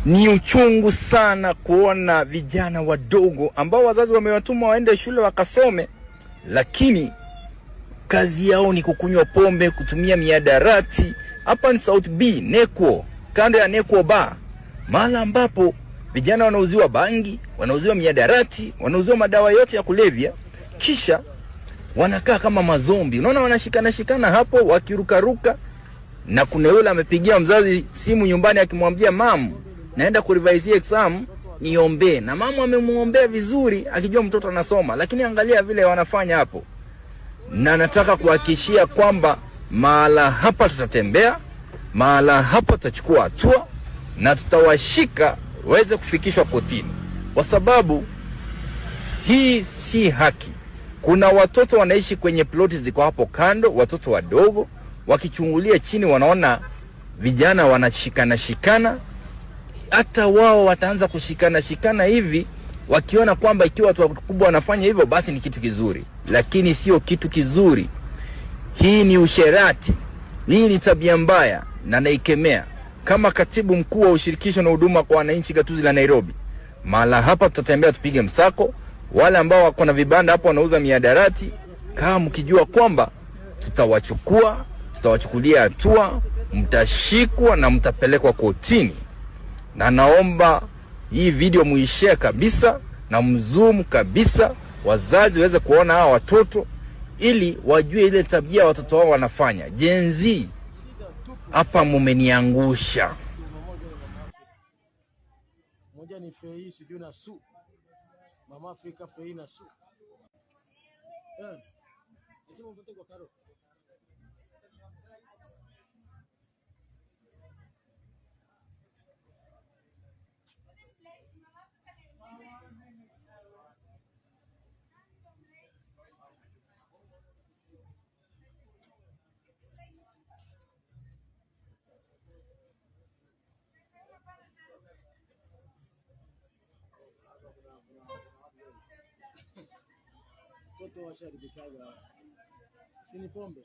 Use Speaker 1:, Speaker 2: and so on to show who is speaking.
Speaker 1: Ni uchungu sana kuona vijana wadogo ambao wazazi wamewatuma waende shule wakasome, lakini kazi yao ni kukunywa pombe, kutumia miadarati. Hapa ni South B, Neko, kando ya Neko Bar, mahali ambapo vijana wanauziwa bangi, wanauziwa miadarati, wanauziwa madawa yote ya kulevya, kisha wanakaa kama mazombi. Unaona wanashikana hapo wakirukaruka, na kuna yule amepigia mzazi simu nyumbani akimwambia mamu, naenda kurevise exam niombe, na mama amemuombea vizuri akijua mtoto anasoma. Lakini angalia vile wanafanya hapo. Na nataka kuhakikishia kwamba mahala hapa tutatembea, mahala hapa tutachukua hatua na tutawashika waweze kufikishwa kotini, kwa sababu hii si haki. Kuna watoto wanaishi kwenye ploti ziko hapo kando, watoto wadogo wakichungulia chini wanaona vijana wanashikana, hata wao wataanza kushikana hivi, wakiona kwamba ikiwa watu wakubwa wanafanya hivyo basi ni kitu kizuri, lakini sio kitu kizuri. Hii ni usherati, hii ni tabia mbaya na naikemea. Kama katibu mkuu wa ushirikisho na huduma kwa wananchi gatuzi la Nairobi, mahala hapa tutatembea tupige msako. Wale ambao wako na vibanda hapo wanauza miadarati, kama mkijua kwamba tutawachukulia hatua, mtashikwa na mtapelekwa kotini. Na naomba hii video muishare kabisa na mzoom kabisa, wazazi waweze kuona hawa watoto ili wajue ile tabia watoto wao wanafanya. Gen Z, hapa mumeniangusha.
Speaker 2: Moja ni Fei sijui na Su. Mama Afrika Fei na Su. Nasema mtoto kwa karo. Toto washaribikaga. Sini pombe.